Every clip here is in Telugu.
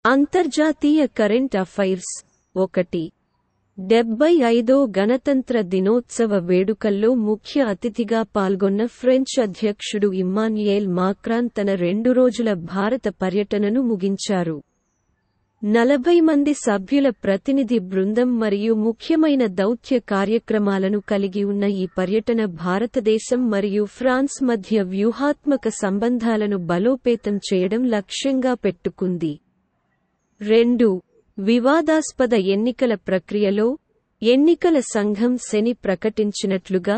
అంతర్జాతీయ కరెంట్ అఫైర్స్ 1. 75వ గణతంత్ర దినోత్సవ వేడుకల్లో ముఖ్య అతిథిగా పాల్గొన్న ఫ్రెంచ్ అధ్యక్షుడు ఇమ్మాన్యుయేల్ మాక్రాన్ తన 2 రోజుల భారత పర్యటనను ముగించారు. 40 మంది సభ్యుల ప్రతినిధి బృందం మరియు ముఖ్యమైన దౌత్య కార్యక్రమాలను కలిగి ఉన్న ఈ పర్యటన భారతదేశం మరియు ఫ్రాన్స్ మధ్య వ్యూహాత్మక సంబంధాలను బలోపేతం చేయడం లక్ష్యంగా పెట్టుకుంది. 2. వివాదాస్పద ఎన్నికల ప్రక్రియలో, ఎన్నికల సంఘం శని ప్రకటించినట్లుగా,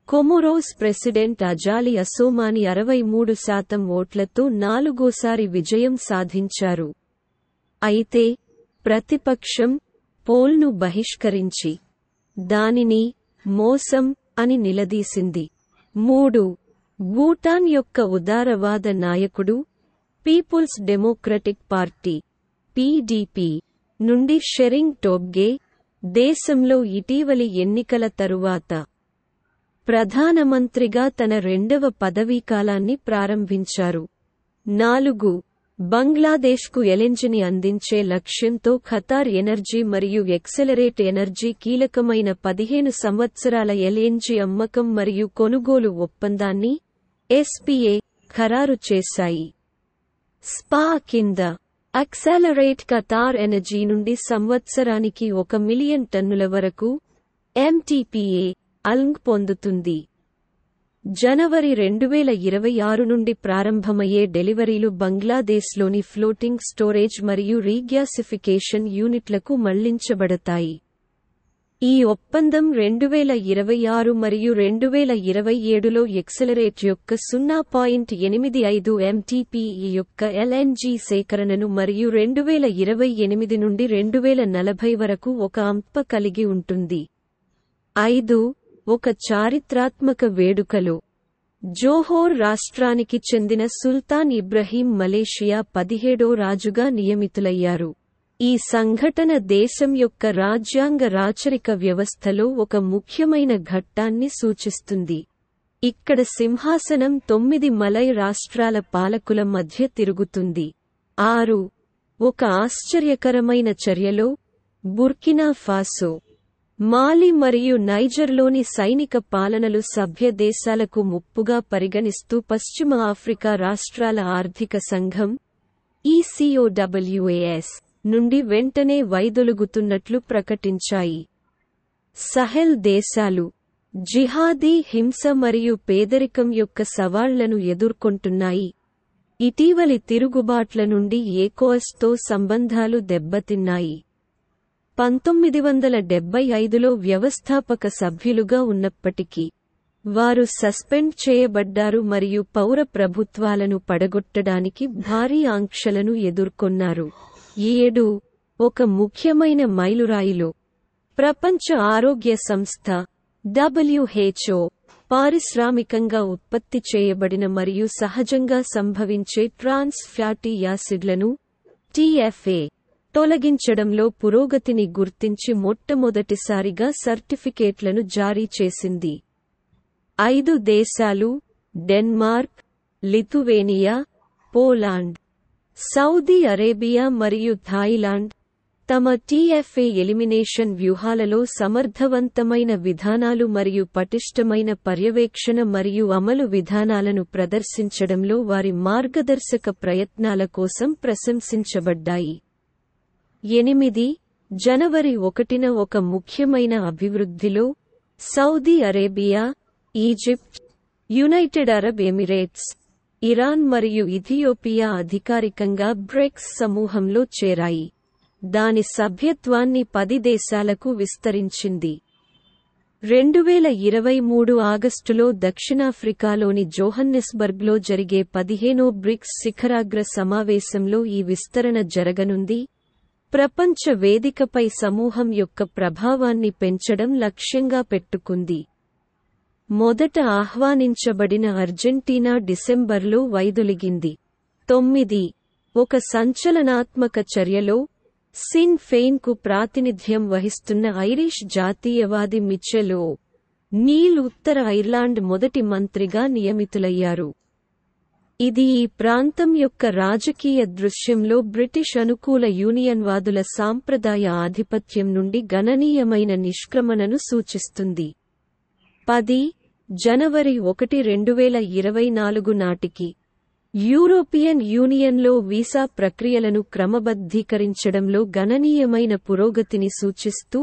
కొమొరోస్ ప్రెసిడెంట్ అజాలి అసోమాని 63% ఓట్లతో 4వసారి విజయం సాధించారు. అయితే, ప్రతిపక్షం పోల్ను బహిష్కరించి, దానిని మోసం అని నిలదీసింది. 3. భూటాన్ యొక్క ఉదారవాద నాయకుడు, పీపుల్స్ డెమోక్రటిక్ పార్టీ (PDP) నుండి షెరింగ్ టోబ్గే, దేశంలో ఇటీవలి ఎన్నికల తరువాత ప్రధానమంత్రిగా తన 2వ పదవీకాలాన్ని ప్రారంభించారు. 4. బంగ్లాదేశ్కు ఎల్ఎన్జీని అందించే లక్ష్యంతో ఖతార్ ఎనర్జీ మరియు ఎక్సెలరేట్ ఎనర్జీ కీలకమైన 15 సంవత్సరాల ఎల్ఎన్జీ అమ్మకం మరియు కొనుగోలు ఒప్పందాన్ని (SPA) ఖరారు చేశాయి. స్పా కింద అక్సెలరేట్ ఖతార్ ఎనర్జీ నుండి సంవత్సరానికి 1 మిలియన్ టన్నుల వరకు MTPA అల్ంగ్ పొందుతుంది. జనవరి 2026 నుండి ప్రారంభమయ్యే డెలివరీలు బంగ్లాదేశ్లోని ఫ్లోటింగ్ స్టోరేజ్ మరియు రీగ్యాసిఫికేషన్ యూనిట్లకు మళ్లించబడతాయి. ఈ ఒప్పందం 2026 మరియు 2027లో ఎక్సెలరేట్ యొక్క 0.85 MTPA యొక్క LNG సేకరణను మరియు 2028 నుండి 2040 వరకు 1 అంప కలిగి ఉంటుంది. 5. ఒక చారిత్రాత్మక వేడుకలో, జోహోర్ రాష్ట్రానికి చెందిన సుల్తాన్ ఇబ్రహీం మలేషియా 17వ రాజుగా నియమితులయ్యారు. ఈ సంఘటన దేశం యొక్క రాజ్యాంగ రాచరిక వ్యవస్థలో ఒక ముఖ్యమైన ఘట్టాన్ని సూచిస్తుంది. ఇక్కడ సింహాసనం 9 మలయ్ రాష్ట్రాల పాలకుల మధ్య తిరుగుతుంది. 6. ఒక ఆశ్చర్యకరమైన చర్యలో, బుర్కినా ఫాసో, మాలి మరియు నైజర్లోని సైనిక పాలనలు సభ్య దేశాలకు ముప్పుగా పరిగణిస్తూ పశ్చిమ ఆఫ్రికా రాష్ట్రాల ఆర్థిక సంఘం ECOWAS నుండి వెంటనే వైదొలుగుతున్నట్లు ప్రకటించాయి. సహెల్ దేశాలు జిహాదీ హింస మరియు పేదరికం యొక్క సవాళ్లను ఎదుర్కొంటున్నాయి. ఇటీవలి తిరుగుబాట్ల నుండి ECOWASతో సంబంధాలు దెబ్బతిన్నాయి. 1975లో వ్యవస్థాపక సభ్యులుగా ఉన్నప్పటికీ, వారు సస్పెండ్ చేయబడ్డారు మరియు పౌర ప్రభుత్వాలను పడగొట్టడానికి భారీ ఆంక్షలను ఎదుర్కొన్నారు. 7. ఒక ముఖ్యమైన మైలురాయిలో, ప్రపంచ ఆరోగ్య సంస్థ WHO పారిశ్రామికంగా ఉత్పత్తి చేయబడిన మరియు సహజంగా సంభవించే ట్రాన్స్ ఫ్యాటీ యాసిడ్లను TFA తొలగించడంలో పురోగతిని గుర్తించి మొట్టమొదటిసారిగా సర్టిఫికేట్లను జారీ చేసింది. 5 దేశాలు Denmark, Lithuania, Poland, Saudi Arabia మరియు థాయిలాండ్ తమ TFA ఎలిమినేషన్ వ్యూహాలలో సమర్థవంతమైన విధానాలు మరియు పటిష్టమైన పర్యవేక్షణ మరియు అమలు విధానాలను ప్రదర్శించడంలో వారి మార్గదర్శక ప్రయత్నాల కోసం ప్రశంసించబడ్డాయి. 8. జనవరి 1న ఒక ముఖ్యమైన అభివృద్ధిలో, Saudi Arabia, Egypt, United Arab Emirates, Iran మరియు ఇథియోపియా అధికారికంగా బ్రిక్స్ సమూహంలో చేరాయి. దాని సభ్యత్వాన్ని 10 దేశాలకు విస్తరించింది. 2023 ఆగస్టులో దక్షిణాఫ్రికాలోని జోహన్నెస్బర్గ్లో జరిగే 15వ బ్రిక్స్ శిఖరాగ్ర సమావేశంలో ఈ విస్తరణ జరగనుంది. ప్రపంచ వేదికపై సమూహం యొక్క ప్రభావాన్ని పెంచడం లక్ష్యంగా పెట్టుకుంది. మొదట ఆహ్వానించబడిన అర్జెంటీనా డిసెంబర్లో వైదొలిగింది. 9. ఒక సంచలనాత్మక చర్యలో, సిన్ ఫెయిన్కు ప్రాతినిధ్యం వహిస్తున్న ఐరిష్ జాతీయవాది మిచెల్ ఓ నీల్ ఉత్తర ఐర్లాండ్ మొదటి మంత్రిగా నియమితులయ్యారు. ఇది ఈ ప్రాంతం యొక్క రాజకీయ దృశ్యంలో బ్రిటిష్ అనుకూల యూనియన్వాదుల సాంప్రదాయ ఆధిపత్యం నుండి గణనీయమైన నిష్క్రమణను సూచిస్తుంది. 10 జనవరి 1, 2024 నాటికి యూరోపియన్ యూనియన్లో వీసా ప్రక్రియలను క్రమబద్ధీకరించడంలో గణనీయమైన పురోగతిని సూచిస్తూ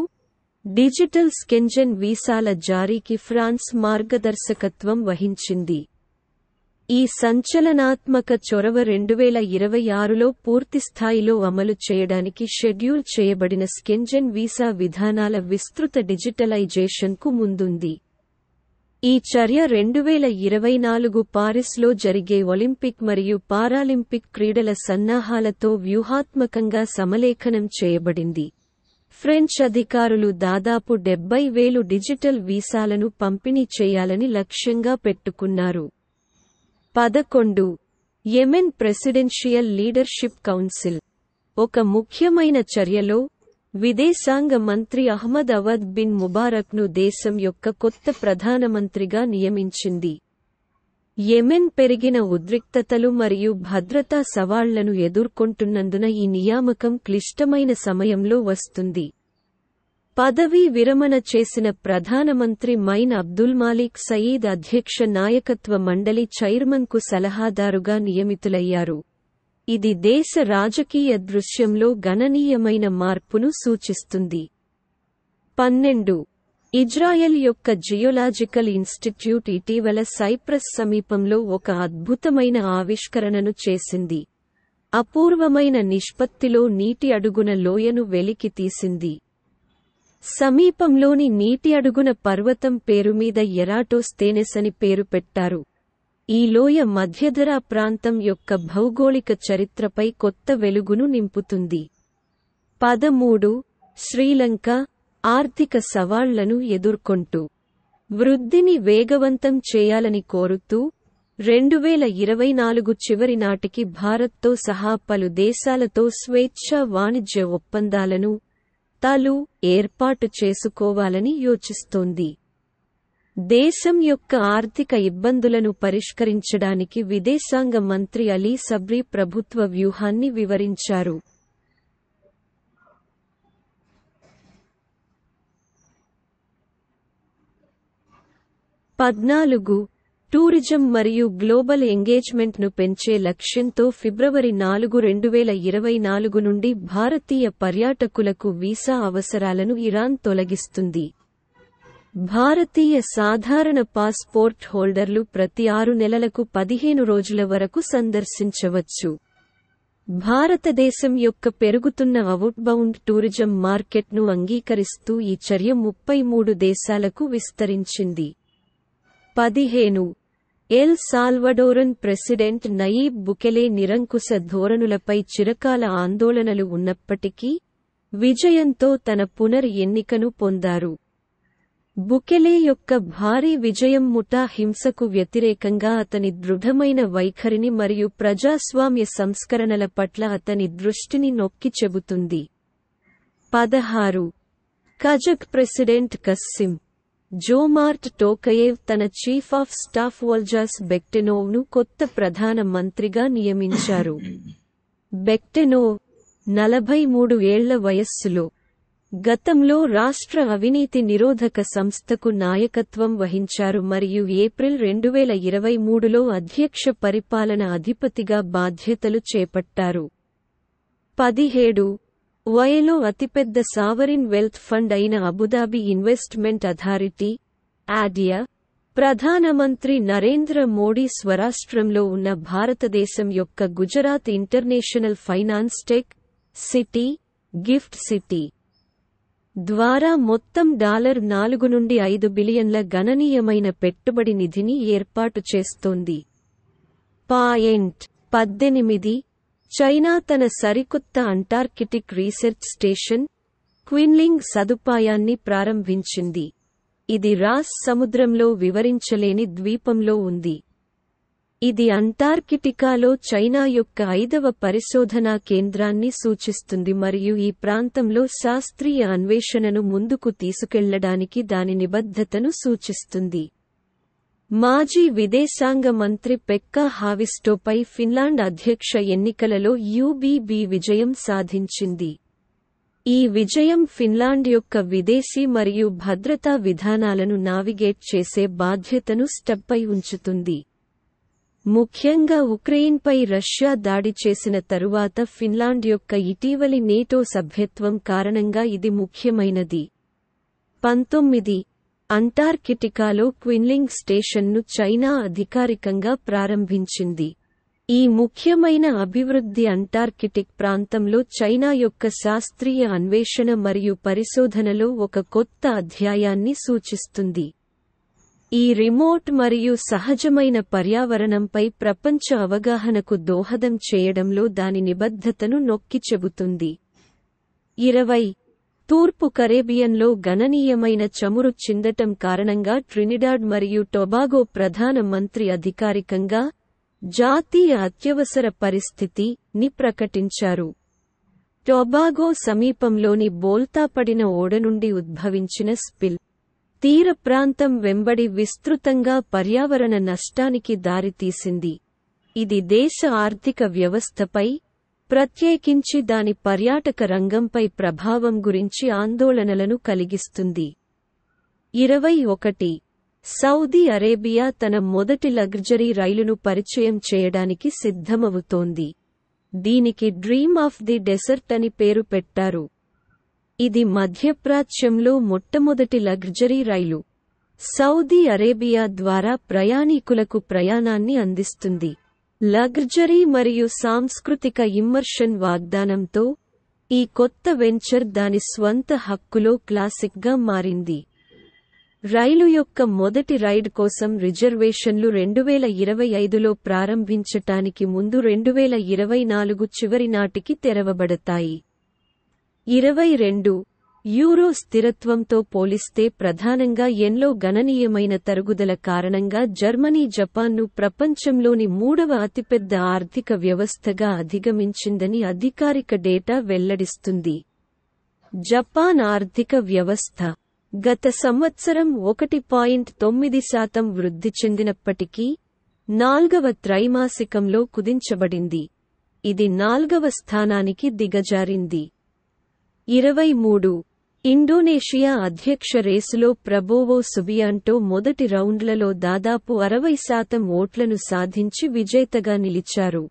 డిజిటల్ స్కెంజెన్ వీసాల జారీకి ఫ్రాన్స్ మార్గదర్శకత్వం వహించింది. ఈ సంచలనాత్మక చొరవ 2026లో పూర్తిస్థాయిలో అమలు చేయడానికి షెడ్యూల్ చేయబడిన స్కెంజెన్ వీసా విధానాల విస్తృత డిజిటలైజేషన్కు ముందుంది. ఈ చర్య 2024 పారిస్లో జరిగే ఒలింపిక్ మరియు పారాలింపిక్ క్రీడల సన్నాహాలతో వ్యూహాత్మకంగా సమలేఖనం చేయబడింది. ఫ్రెంచ్ అధికారులు దాదాపు 70,000 డిజిటల్ వీసాలను పంపిణీ చేయాలని లక్ష్యంగా పెట్టుకున్నారు. 11 యెమెన్ ప్రెసిడెన్షియల్ లీడర్షిప్ కౌన్సిల్ ఒక ముఖ్యమైన చర్యలో విదేశాంగ మంత్రి అహ్మద్ అవద్ బిన్ ముబారక్ను దేశం యొక్క కొత్త ప్రధానమంత్రిగా నియమించింది. యెమెన్ పెరిగిన ఉద్రిక్తతలు మరియు భద్రతా సవాళ్లను ఎదుర్కొంటున్నందున ఈ నియామకం క్లిష్టమైన సమయంలో వస్తుంది. పదవీ విరమణ చేసిన ప్రధానమంత్రి మైన్ అబ్దుల్ మాలిక్ సయీద్ అధ్యక్ష నాయకత్వ మండలి చైర్మన్కు సలహాదారుగా నియమితులయ్యారు. ఇది దేశ రాజకీయ దృశ్యంలో గణనీయమైన మార్పును సూచిస్తుంది. 12 ఇజ్రాయెల్ యొక్క జియోలాజికల్ ఇన్స్టిట్యూట్ ఇటీవల సైప్రస్ సమీపంలో ఒక అద్భుతమైన ఆవిష్కరణను చేసింది. అపూర్వమైన నిష్పత్తిలో నీటి అడుగున లోయను వెలికితీసింది. సమీపంలోని నీటి అడుగున పర్వతం పేరుమీద ఎరాటోస్తేనెస్ అని పేరు పెట్టారు. ఈ లోయ మధ్యధరా ప్రాంతం యొక్క భౌగోళిక చరిత్రపై కొత్త వెలుగును నింపుతుంది. 13 శ్రీలంక ఆర్థిక సవాళ్లను ఎదుర్కొంటూ వృద్ధిని వేగవంతం చేయాలని కోరుతూ 2024 చివరి నాటికి భారత్తో సహా పలు దేశాలతో స్వేచ్ఛా వాణిజ్య ఒప్పందాలను ఏర్పాటు చేసుకోవాలని యోచిస్తోంది. దేశం యొక్క ఆర్థిక ఇబ్బందులను పరిష్కరించడానికి విదేశాంగ మంత్రి అలీ సబ్రీ ప్రభుత్వ వ్యూహాన్ని వివరించారు. 14 టూరిజం మరియు గ్లోబల్ ఎంగేజ్మెంట్ను పెంచే లక్ష్యంతో ఫిబ్రవరి 4, 2024 నుండి భారతీయ పర్యాటకులకు వీసా అవసరాలను ఇరాన్ తొలగిస్తుంది. భారతీయ సాధారణ పాస్పోర్ట్ హోల్డర్లు ప్రతి 6 నెలలకు 15 రోజుల వరకు సందర్శించవచ్చు. భారతదేశం యొక్క పెరుగుతున్న అవుట్బౌండ్ టూరిజం మార్కెట్ను అంగీకరిస్తూ ఈ చర్య 33 దేశాలకు విస్తరించింది. 15 ఎల్ సాల్వడోరన్ ప్రెసిడెంట్ నయీబ్ బుకెలే నిరంకుశ ధోరణులపై చిరకాల ఆందోళనలు ఉన్నప్పటికీ విజయంతో తన ఎన్నికను పొందారు. బుకెలే యొక్క భారీ విజయం ముఠా హింసకు వ్యతిరేకంగా అతని దృఢమైన వైఖరిని మరియు ప్రజాస్వామ్య సంస్కరణల పట్ల అతని దృష్టిని నొక్కి చెబుతుంది. 16 కజక్ ప్రెసిడెంట్ కస్సిమ్ జోమార్ట్ టోకయేవ్ తన చీఫ్ ఆఫ్ స్టాఫ్ వోల్జాస్ బెక్టెనోవ్ను కొత్త ప్రధాన మంత్రిగా నియమించారు. బెక్టెనోవ్ 43 ఏళ్ల వయస్సులో గతంలో రాష్ట్ర అవినీతి నిరోధక సంస్థకు నాయకత్వం వహించారు మరియు ఏప్రిల్ 2023లో అధ్యక్ష పరిపాలన అధిపతిగా బాధ్యతలు చేపట్టారు. 17 వయలో అతిపెద్ద సావరిన్ వెల్త్ ఫండ్ అయిన అబుదాబి ఇన్వెస్ట్మెంట్ అథారిటీ ఆడియా ప్రధానమంత్రి నరేంద్ర మోడీ స్వరాష్ట్రంలో ఉన్న భారతదేశం యొక్క Gujarat international finance tech city gift city ద్వారా మొత్తం $4 నుండి 5 బిలియన్ల గణనీయమైన పెట్టుబడి నిధిని ఏర్పాటు చేస్తోంది. 18 చైనా తన సరికొత్త అంటార్కిటిక్ రీసెర్చ్ స్టేషన్ క్విన్లింగ్ సదుపాయాన్ని ప్రారంభించింది. ఇది రాస్ సముద్రంలో వివరించలేని ద్వీపంలో ఉంది. ఇది అంటార్కిటికాలో చైనా యొక్క 5వ పరిశోధనా కేంద్రాన్ని సూచిస్తుంది మరియు ఈ ప్రాంతంలో శాస్త్రీయ అన్వేషణను ముందుకు తీసుకెళ్లడానికి దాని నిబద్ధతను సూచిస్తుంది. మాజీ విదేశాంగ మంత్రి పెక్కా హావిస్టోపై ఫిన్లాండ్ అధ్యక్ష ఎన్నికలలో యుబిబి విజయం సాధించింది. ఈ విజయం ఫిన్లాండ్ యొక్క విదేశీ మరియు భద్రతా విధానాలను నావిగేట్ చేసే బాధ్యతను స్టెప్పై ఉంచుతుంది. ముఖ్యంగా ఉక్రెయిన్పై రష్యా దాడి చేసిన తరువాత ఫిన్లాండ్ యొక్క ఇటీవలి నేటో సభ్యత్వం కారణంగా ఇది ముఖ్యమైనది. 19 అంటార్కిటికాలో క్విన్లింగ్ స్టేషన్ను చైనా అధికారికంగా ప్రారంభించింది. ఈ ముఖ్యమైన అభివృద్ధి అంటార్కిటిక్ ప్రాంతంలో చైనా యొక్క శాస్త్రీయ అన్వేషణ మరియు పరిశోధనలో ఒక కొత్త అధ్యాయాన్ని సూచిస్తుంది. ఈ రిమోట్ మరియు సహజమైన పర్యావరణంపై ప్రపంచ అవగాహనకు దోహదం చేయడంలో దాని నిబద్ధతను నొక్కి చెబుతుంది. 20 తూర్పు కరేబియన్లో గణనీయమైన చమురు చిందటం కారణంగా ట్రినిడాడ్ మరియు టొబాగో ప్రధాన మంత్రి అధికారికంగా జాతీయ అత్యవసర పరిస్థితి ని ప్రకటించారు. టొబాగో సమీపంలోని బోల్తాపడిన ఓడ నుండి ఉద్భవించిన స్పిల్ తీర ప్రాంతం వెంబడి విస్తృతంగా పర్యావరణ నష్టానికి దారితీసింది. ఇది దేశ ఆర్థిక వ్యవస్థపై, ప్రత్యేకించి దాని పర్యాటక రంగంపై ప్రభావం గురించి ఆందోళనలను కలిగిస్తుంది. 21 సౌదీ అరేబియా తన మొదటి లగ్జరీ రైలును పరిచయం చేయడానికి సిద్ధమవుతోంది. దీనికి డ్రీమ్ ఆఫ్ ది డెసర్ట్ అని పేరు పెట్టారు. ఇది మధ్యప్రాచ్యంలో మొట్టమొదటి లగ్జరీ రైలు. సౌదీ అరేబియా ద్వారా ప్రయాణీకులకు ప్రయాణాన్ని అందిస్తుంది. లగ్జరీ మరియు సాంస్కృతిక ఇమ్మర్షన్ వాగ్దానంతో ఈ కొత్త వెంచర్ దాని స్వంత హక్కులో క్లాసిక్గా మారింది. రైలు యొక్క మొదటి రైడ్ కోసం రిజర్వేషన్లు 2025లో ప్రారంభించటానికి ముందు 2024 చివరి నాటికి తెరవబడతాయి. 22 యూరో స్థిరత్వంతో పోలిస్తే ప్రధానంగా యెన్లో గణనీయమైన తరుగుదల కారణంగా జర్మనీ జపాన్ను ప్రపంచంలోని 3వ అతిపెద్ద ఆర్థిక వ్యవస్థగా అధిగమించిందని అధికారిక డేటా వెల్లడిస్తుంది. జపాన్ ఆర్థిక వ్యవస్థ గత సంవత్సరం 1.9% వృద్ధి చెందినప్పటికీ 4వ త్రైమాసికంలో కుదించబడింది. ఇది 4వ స్థానానికి దిగజారింది. 23 ఇండోనేషియా అధ్యక్ష రేసులో ప్రబోవో సుబియాంటో మొదటి రౌండ్లలో దాదాపు 60% ఓట్లను సాధించి విజేతగా నిలిచారు.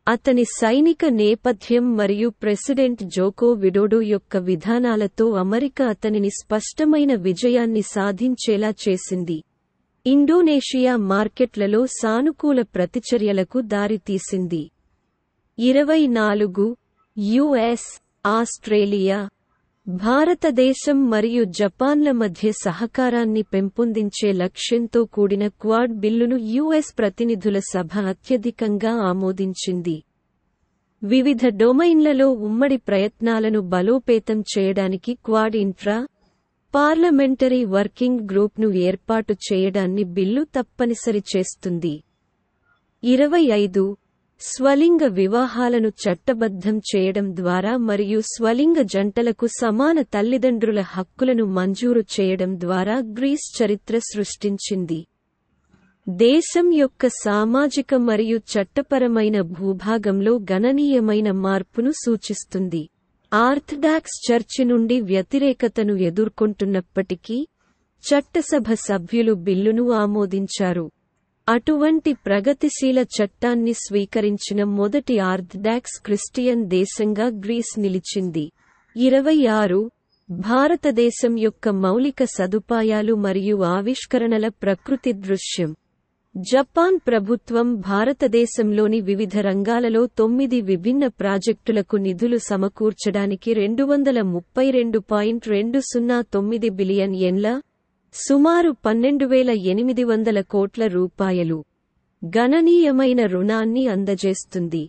అతని సైనిక నేపథ్యం మరియు ప్రెసిడెంట్ జోకో విడోడో యొక్క విధానాలతో అమెరికా అతనిని స్పష్టమైన విజయాన్ని సాధించేలా చేసింది. ఇండోనేషియా మార్కెట్లలో సానుకూల ప్రతిచర్యలకు దారితీసింది. 24 యుఎస్, ఆస్ట్రేలియా, భారతదేశం మరియు జపాన్ల మధ్య సహకారాన్ని పెంపొందించే లక్ష్యంతో కూడిన క్వాడ్ బిల్లును యుఎస్ ప్రతినిధుల సభ అత్యధికంగా ఆమోదించింది. వివిధ డొమైన్లలో ఉమ్మడి ప్రయత్నాలను బలోపేతం చేయడానికి క్వాడ్ ఇంట్రా పార్లమెంటరీ వర్కింగ్ గ్రూప్ను ఏర్పాటు చేయడాన్ని బిల్లు తప్పనిసరి చేస్తుంది. 25 స్వలింగ వివాహాలను చట్టబద్ధం చేయడం ద్వారా మరియు స్వలింగ జంటలకు సమాన తల్లిదండ్రుల హక్కులను మంజూరు చేయడం ద్వారా గ్రీస్ చరిత్ర సృష్టించింది. దేశం యొక్క సామాజిక మరియు చట్టపరమైన భూభాగంలో గణనీయమైన మార్పును సూచిస్తుంది. ఆర్థడాక్స్ చర్చి నుండి వ్యతిరేకతను ఎదుర్కొంటున్నప్పటికీ చట్టసభ సభ్యులు బిల్లును ఆమోదించారు. అటువంటి ప్రగతిశీల చట్టాన్ని స్వీకరించిన మొదటి ఆర్థడాక్స్ క్రిస్టియన్ దేశంగా గ్రీస్ నిలిచింది. 26 భారతదేశం యొక్క మౌలిక సదుపాయాలు మరియు ఆవిష్కరణల ప్రకృతి దృశ్యం. జపాన్ ప్రభుత్వం భారతదేశంలోని వివిధ రంగాలలో 9 విభిన్న ప్రాజెక్టులకు నిధులు సమకూర్చడానికి $232.209 బిలియన్ యెన్ల, సుమారు 12,800 కోట్ల రూపాయలు గణనీయమైన రుణాన్ని అందజేస్తుంది.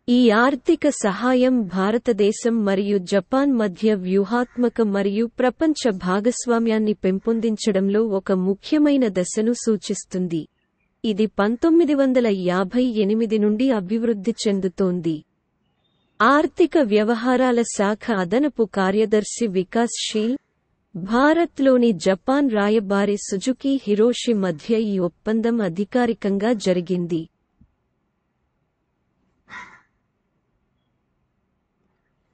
ఈ ఆర్థిక సహాయం భారతదేశం మరియు జపాన్ మధ్య వ్యూహాత్మక మరియు ప్రపంచ భాగస్వామ్యాన్ని పెంపొందించడంలో ఒక ముఖ్యమైన దశను సూచిస్తుంది. ఇది 1958 నుండి అభివృద్ధి చెందుతోంది. ఆర్థిక వ్యవహారాల శాఖ అదనపు కార్యదర్శి వికాస్ షీల్ భారత్లోని జపాన్ రాయబారి సుజుకి హిరోషి మధ్య ఈ ఒప్పందం అధికారికంగా జరిగింది.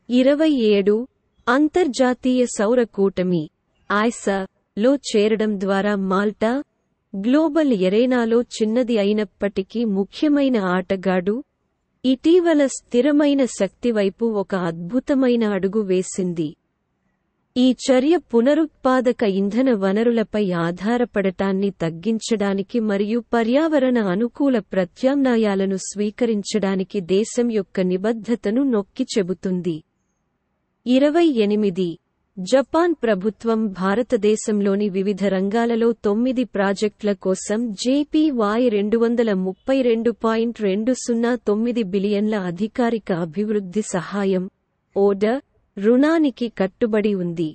27 అంతర్జాతీయ సౌర కూటమి (ISA)లో చేరడం ద్వారా మాల్టా, గ్లోబల్ ఎరేనాలో చిన్నది అయినప్పటికీ ముఖ్యమైన ఆటగాడు, ఇటీవల స్థిరమైన శక్తి వైపు ఒక అద్భుతమైన అడుగు వేసింది. ఈ చర్య పునరుత్పాదక ఇంధన వనరులపై ఆధారపడటాన్ని తగ్గించడానికి మరియు పర్యావరణ అనుకూల ప్రత్యామ్నాయాలను స్వీకరించడానికి దేశం యొక్క నిబద్ధతను నొక్కి చెబుతుంది. 28 జపాన్ ప్రభుత్వం భారతదేశంలోని వివిధ రంగాలలో 9 ప్రాజెక్టుల కోసం JPY 232.209 బిలియన్ల అధికారిక అభివృద్ధి సహాయం (ODA) రుణానికి కట్టుబడి ఉంది.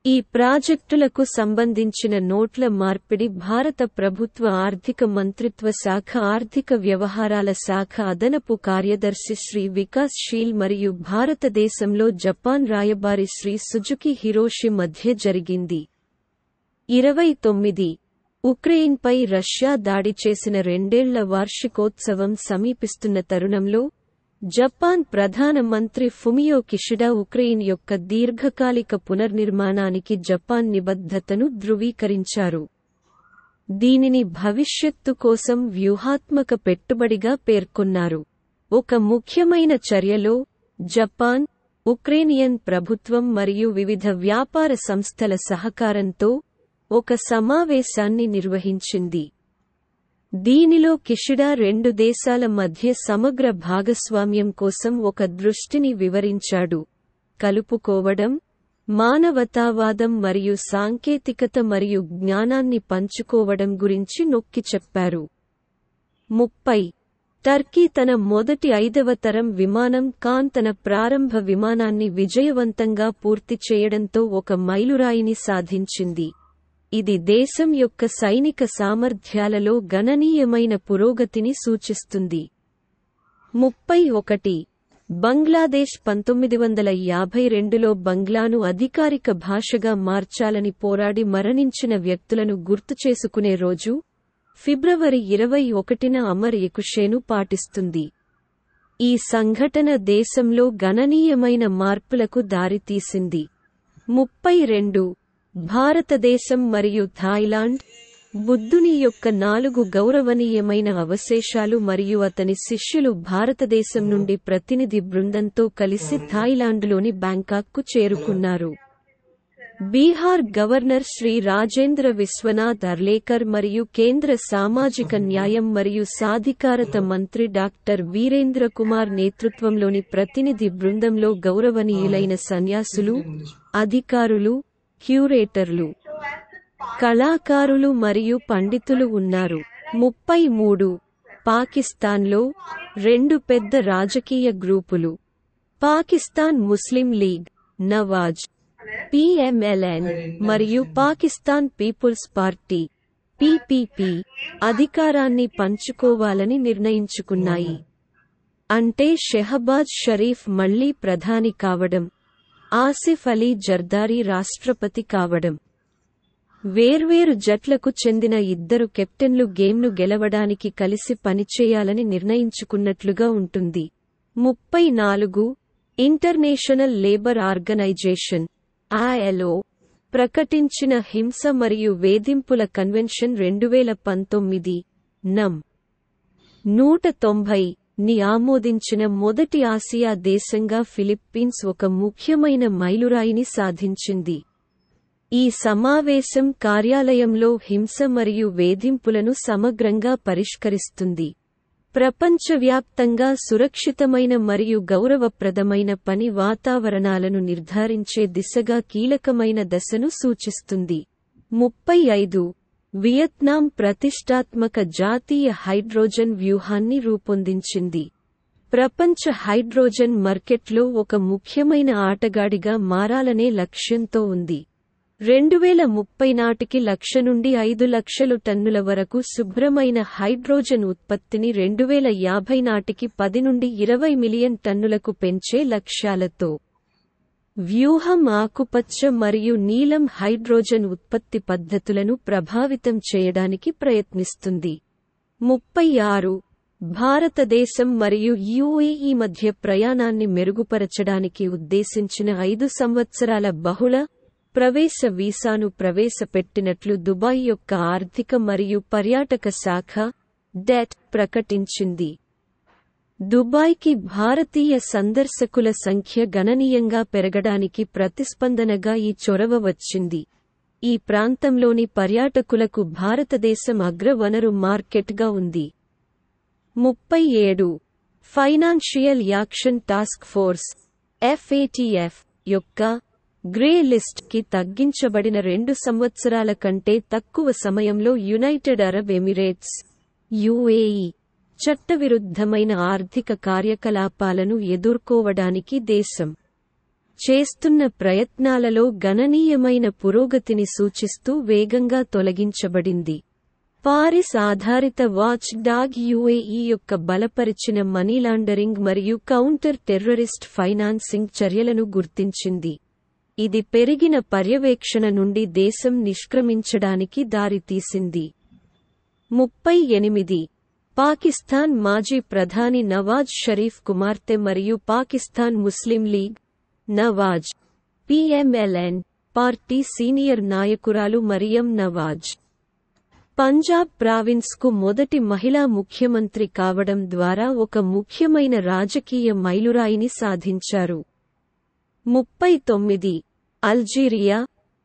ఈ ప్రాజెక్టులకు సంబంధించిన నోట్ల మార్పిడి భారత ప్రభుత్వ ఆర్థిక మంత్రిత్వ శాఖ ఆర్థిక వ్యవహారాల శాఖ అదనపు కార్యదర్శి శ్రీ వికాస్ శీల్ మరియు భారతదేశంలో జపాన్ రాయబారి శ్రీ సుజుకి హిరోషి మధ్య జరిగింది. 29 ఉక్రెయిన్పై రష్యా దాడి చేసిన 2 ఏళ్ల వార్షికోత్సవం సమీపిస్తున్న తరుణంలో Japan Pradhan Mantri Fumio Kishida Ukraine యొక్క దీర్ఘకాలిక పునర్నిర్మాణానికి జపాన్ నిబద్ధతను ధృవీకరించారు. దీనిని భవిష్యత్తు కోసం వ్యూహాత్మక పెట్టుబడిగా పేర్కొన్నారు. ఒక ముఖ్యమైన చర్యలో జపాన్, ఉక్రేనియన్ ప్రభుత్వం మరియు వివిధ వ్యాపార సంస్థల సహకారంతో ఒక సమావేశాన్ని నిర్వహించింది. దీనిలో కిషిడా 2 దేశాల మధ్య సమగ్ర భాగస్వామ్యం కోసం ఒక దృష్టిని వివరించాడు, కలుపుకోవడం, మానవతావాదం మరియు సాంకేతికత మరియు జ్ఞానాన్ని పంచుకోవడం గురించి నొక్కి చెప్పారు. 30 టర్కీ తన మొదటి 5వ తరం విమానం ఖాన్ తన ప్రారంభ విమానాన్ని విజయవంతంగా పూర్తి చేయడంతో ఒక మైలురాయిని సాధించింది. ఇది దేశం యొక్క సైనిక సామర్థ్యాలలో గణనీయమైన పురోగతిని సూచిస్తుంది. 31 బంగ్లాదేశ్ 1952లో బంగ్లాను అధికారిక భాషగా మార్చాలని పోరాడి మరణించిన వ్యక్తులను గుర్తుచేసుకునే రోజు, ఫిబ్రవరి 21న అమర్ ఎకుషేను పాటిస్తుంది. ఈ సంఘటన దేశంలో గణనీయమైన మార్పులకు దారితీసింది. 32 భారతదేశం మరియు థాయిలాండ్, బుద్ధుని యొక్క 4 గౌరవనీయమైన అవశేషాలు మరియు అతని శిష్యులు భారతదేశం నుండి ప్రతినిధి బృందంతో కలిసి థాయిలాండ్లోని బ్యాంకాక్కు చేరుకున్నారు. బీహార్ గవర్నర్ శ్రీ రాజేంద్ర విశ్వనాథ్ అర్లేకర్ మరియు కేంద్ర సామాజిక న్యాయం మరియు సాధికారత మంత్రి డాక్టర్ వీరేంద్ర కుమార్ నేతృత్వంలోని ప్రతినిధి బృందంలో గౌరవనీయులైన సన్యాసులు, అధికారులు, క్యూరేటర్లు, కళాకారులు మరియు పండితులు ఉన్నారు. 33 పాకిస్తాన్లో 2 పెద్ద రాజకీయ గ్రూపులు, పాకిస్తాన్ ముస్లిం లీగ్ నవాజ్ (PMLN) మరియు పాకిస్తాన్ పీపుల్స్ పార్టీ (PPP) అధికారాన్ని పంచుకోవాలని నిర్ణయించుకున్నాయి. అంటే షెహబాజ్ షరీఫ్ మళ్లీ ప్రధాని కావడం, ఆసిఫ్ అలీ జర్దారీ రాష్ట్రపతి కావడం. వేర్వేరు జట్లకు చెందిన 2 కెప్టెన్లు గేమ్ను గెలవడానికి కలిసి పనిచేయాలని నిర్ణయించుకున్నట్లుగా ఉంటుంది. 34 ఇంటర్నేషనల్ లేబర్ ఆర్గనైజేషన్ (ILO) ప్రకటించిన హింస మరియు వేధింపుల కన్వెన్షన్ 2019 నం. 190 ని ఆమోదించిన మొదటి ఆసియా దేశంగా ఫిలిప్పీన్స్ ఒక ముఖ్యమైన మైలురాయిని సాధించింది. ఈ సమావేశం కార్యాలయంలో హింస మరియు వేధింపులను సమగ్రంగా పరిష్కరిస్తుంది. ప్రపంచవ్యాప్తంగా సురక్షితమైన మరియు గౌరవప్రదమైన పని వాతావరణాలను నిర్ధారించే దిశగా కీలకమైన దశను సూచిస్తుంది. 35 వియత్నాం ప్రతిష్టాత్మక జాతీయ హైడ్రోజన్ వ్యూహాన్ని రూపొందించింది. ప్రపంచ హైడ్రోజన్ మార్కెట్లో ఒక ముఖ్యమైన ఆటగాడిగా మారాలనే లక్ష్యంతో ఉంది. 2030 నాటికి 1,00,000 నుండి 5,00,000 టన్నుల వరకు శుభ్రమైన హైడ్రోజన్ ఉత్పత్తిని 2050 నాటికి 10 నుండి 20 మిలియన్ టన్నులకు పెంచే లక్ష్యాలతో వ్యూహం ఆకుపచ్చ మరియు నీలం హైడ్రోజన్ ఉత్పత్తి పద్ధతులను ప్రభావితం చేయడానికి ప్రయత్నిస్తుంది. 36. భారతదేశం మరియు యుఎఇ మధ్య ప్రయాణాన్ని మెరుగుపరచడానికి ఉద్దేశించిన 5 సంవత్సరాల బహుళ ప్రవేశ వీసాను ప్రవేశపెట్టినట్లు దుబాయ్ యొక్క ఆర్థిక మరియు పర్యాటక శాఖ డెట్ ప్రకటించింది. దుబాయ్కి భారతీయ సందర్శకుల సంఖ్య గణనీయంగా పెరగడానికి ప్రతిస్పందనగా ఈ చొరవ వచ్చింది. ఈ ప్రాంతంలోని పర్యాటకులకు భారతదేశం అగ్రవనరు మార్కెట్గా ఉంది. 37. Financial action task force (FATF) యొక్క గ్రే లిస్ట్ కి తగ్గించబడిన 2 సంవత్సరాల కంటే తక్కువ సమయంలో యునైటెడ్ అరబ్ ఎమిరేట్స్ (UAE) చట్టవిరుద్ధమైన ఆర్థిక కార్యకలాపాలను ఎదుర్కోవడానికి దేశం చేస్తున్న ప్రయత్నాలలో గణనీయమైన పురోగతిని సూచిస్తూ వేగంగా తొలగించబడింది. పారిస్ ఆధారిత వాచ్ డాగ్ యుఎఇ యొక్క బలపరిచిన మనీ లాండరింగ్ మరియు కౌంటర్ టెర్రరిస్ట్ ఫైనాన్సింగ్ చర్యలను గుర్తించింది. ఇది పెరిగిన పర్యవేక్షణ నుండి దేశం నిష్క్రమించడానికి దారితీసింది. 38. పాకిస్తాన్ మాజీ ప్రధాని నవాజ్ షరీఫ్ కుమార్తె మరియు Pakistan Muslim League Nawaz (PMLN) party senior నాయకురాలు మరియం నవాజ్ పంజాబ్ ప్రావిన్స్కు మొదటి మహిళా ముఖ్యమంత్రి కావడం ద్వారా ఒక ముఖ్యమైన రాజకీయ మైలురాయిని సాధించారు. 39. అల్జీరియా,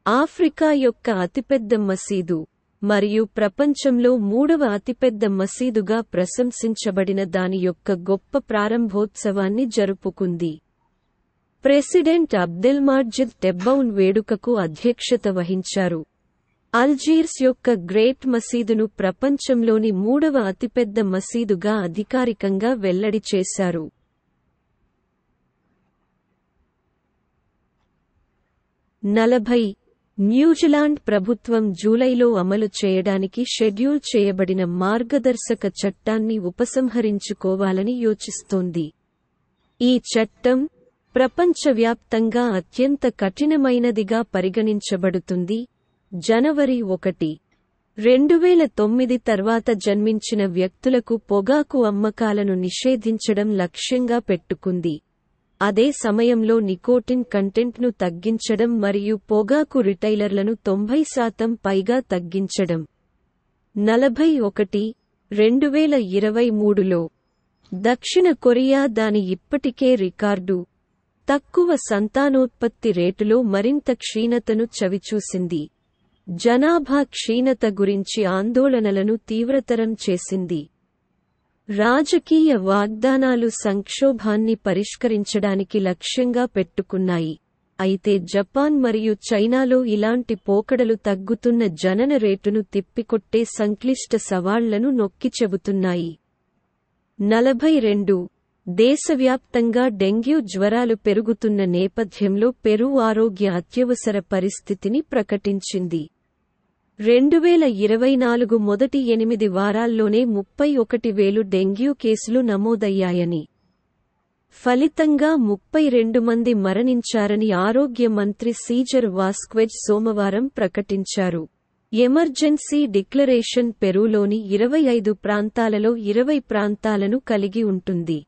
ఆఫ్రికా యొక్క అతిపెద్ద మసీదు మరియు ప్రపంచంలో 3వ అతిపెద్ద మసీదుగా ప్రశంసించబడిన దాని యొక్క గొప్ప ప్రారంభోత్సవాన్ని జరుపుకుంది. ప్రెసిడెంట్ అబ్దెల్మాజిద్ టెబ్బౌన్ వేడుకకు అధ్యక్షత వహించారు. అల్జీర్స్ యొక్క గ్రేట్ మసీదును ప్రపంచంలోని 3వ అతిపెద్ద మసీదుగా అధికారికంగా వెల్లడి చేశారు. 40. న్యూజిలాండ్ ప్రభుత్వం జూలైలో అమలు చేయడానికి షెడ్యూల్ చేయబడిన మార్గదర్శక చట్టాన్ని ఉపసంహరించుకోవాలని యోచిస్తోంది. ఈ చట్టం ప్రపంచవ్యాప్తంగా అత్యంత కఠినమైనదిగా పరిగణించబడుతుంది. జనవరి 1, 2009 తర్వాత జన్మించిన వ్యక్తులకు పొగాకు అమ్మకాలను నిషేధించడం లక్ష్యంగా పెట్టుకుంది. అదే సమయంలో నికోటిన్ కంటెంట్ను తగ్గించడం మరియు పొగాకు రిటైలర్లను 90% పైగా తగ్గించడం. 41, 2023లో దక్షిణ కొరియా దాని ఇప్పటికే రికార్డు తక్కువ సంతానోత్పత్తి రేటులో మరింత క్షీణతను చవిచూసింది. జనాభా క్షీణత గురించి ఆందోళనలను తీవ్రతరం చేసింది. రాజకీయ వాగ్దానాలు సంక్షోభాన్ని పరిష్కరించడానికి లక్ష్యంగా పెట్టుకున్నాయి. అయితే జపాన్ మరియు చైనాలో ఇలాంటి పోకడలు తగ్గుతున్న జనన రేటును తిప్పికొట్టే సంక్లిష్ట సవాళ్లను నొక్కి చెబుతున్నాయి. 42. దేశవ్యాప్తంగా డెంగ్యూ జ్వరాలు పెరుగుతున్న నేపథ్యంలో పెరు ఆరోగ్య అత్యవసర పరిస్థితిని ప్రకటించింది. 2024 మొదటి 8 వారాల్లోనే 31,000 డెంగ్యూ కేసులు నమోదయ్యాయని, ఫలితంగా 32 మంది మరణించారని ఆరోగ్య మంత్రి సీజర్ వాస్క్వెజ్ సోమవారం ప్రకటించారు. ఎమర్జెన్సీ డిక్లరేషన్ పెరూలోని 25 ప్రాంతాలలో 20 ప్రాంతాలను కలిగి ఉంటుంది.